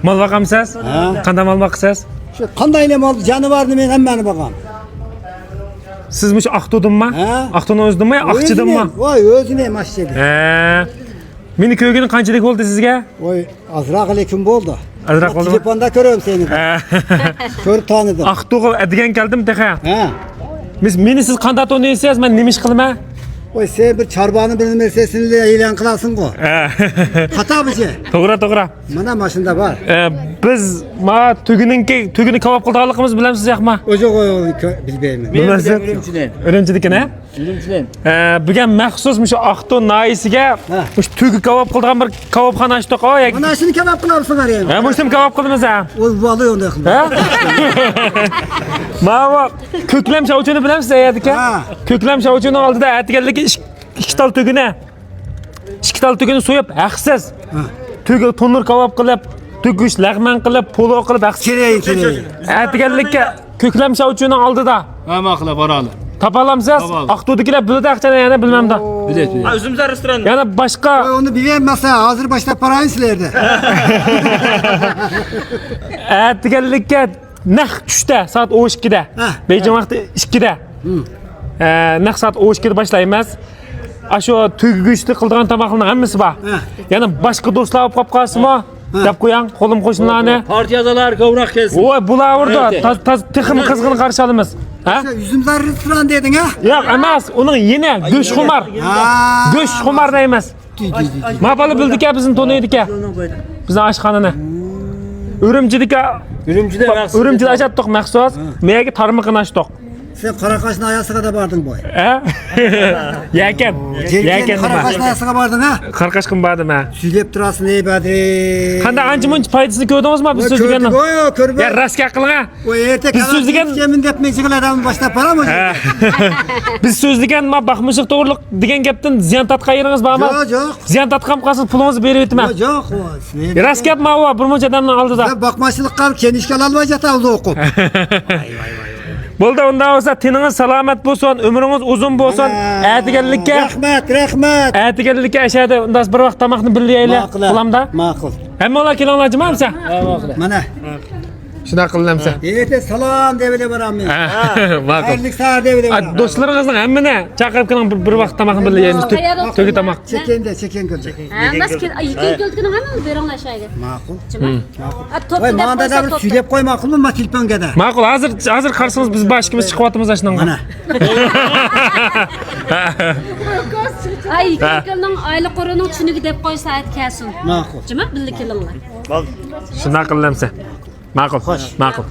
Mal bakamsiz? Qanday mal boqsiz? Shu qandayla mol jonivorni men hammani boqaman. Siz mush Aqto'dinmi? Aqto'ni o'zidinmi, Aqchidinmi? Voy, o'zini mashhur. Meni ko'rganim qanchalik bo'ldi sizga? Voy, azroq lekin bo'ldi. Azroq bo'ldi. Telefonda ko'raman seni. Ko'rib tanidim. Aqto'ga degan keldim deqa. Ha. Meni siz qanday taniysiz? Men nima ish qilma? Voy, sen bir charboni bilmasangni e'lon qilasan-ku. Xato bizi. To'g'ri. Mana mashinada bor. Biz tugini kavob qilganligimiz bilamsiz yo'qmi? O'zi bilmayman. Bilmaysiz? Urumchidikini? Urumchidan. Bugun maxsus shu Aqto noisiga shu tugi kavob qilgan bir kavobxona ochdik. Mana shuni kebab qilamsizlar endi. Ha, mushtim kavob qildimiz ha. O'z bola unday qildi. Ha? Mana ko'klam shovchini bilamsiz ayadika? Ko'klam shovchini oldida aytganligi ikki tal tugini so'yib, haqsiz. Tugi tonur kavob qilib, tugish lag'man qilib, polo qilib haqsiz. Kerak. Aytganlikka ko'klam shovchini oldida. Ha, maqla borali. Topalamsiz? Aqto'dikilar biladi aqchani yana bilmamda. Biladi. Ha, o'zimizning restoran. Yana boshqa Onu bilmasa hozir boshlab boraymi sizlarda. aytganlikka naq tushda soat 12da. Bejin vaqti 2da. Naq soat 12da boshlaymiz. Ashu tugishni qildigan tomoqlarning hammasi bor. Yana boshqa do'stlar olib qolib qolsinmi? Deb qo'ying, qo'lim qo'shnilarni. Partiyalar ko'proq kelsin. Voy, bular o'rda texim qizg'in qarshi olamiz. Ha? Yüzümizden restoran dedin ha? Yo'q, emas, uning yeni go'sht xumar. Go'sht xumar emas. Mabali bildik-a, bizni to'naydik-a. Bizning oshxonani. Urumchidika. Urumchida ajatdik maxsus. Menga tarmiqini ochdik. Sen Qaraqashning ayasiga da bording boy. Ha? Yakan nima? Qaraqashning ayasiga bording ha? Qarqashqim bordim ha. Söylep turasın ey badri. Qanday ancha-muncha foydasini ko'rdingizmi biz so'zlagandan? Yo'q, ko'rib. Ya raska qiling ha. Voy, erta Biz so'zlagan kemin deb mejiqlardan boshlab boramiz o'zi. Biz so'zlagan ma baxmishlik to'g'riliq degan gapdan ziyon tatqayringiz bormi? Yo'q. Ziyon tatqam qolsin, pulingizni berib o'tman. Yo'q, Raska gap ma va bir muncha odamning oldida. Bakmachilik qilib, kenishga olmay jatavdi o'qib. Bo'ldi, undan bo'lsa teningiz salomat bo'lsin, umringiz uzun bo'lsin. Aytganlikka Rahmat. Aytganlikka ashada undan bir vaqt tomoqni birlaylik qilamda. Ma'qul. Hammalar kelinglar jimamsa? Mana. Shuna qilamsa. Erta salom deb boraman. Ma'qul. Xayrli sahar deb boraman. Do'stlaringizning hammani chaqirib keling, bir vaqt tomoqni birlaymiz. To'gi tomoq. Cheken ko'rdi. Maske ikki keltirgan hammani beringlashydi. Ma'qul. To'pda Voy, manda da bir söylep qo'y ma'qulmi ma telefonga da. Ma'qul, hozir qarsangiz biz boshimiz chiqyapmiz shundan. Mana. Ay, ikkining oylik qo'rining tushuniga deb qo'ysa aytkasin. Ma'qul. Jima bildi kelinglar. Shuna qilamsa. Ma'qul. Ma'qul.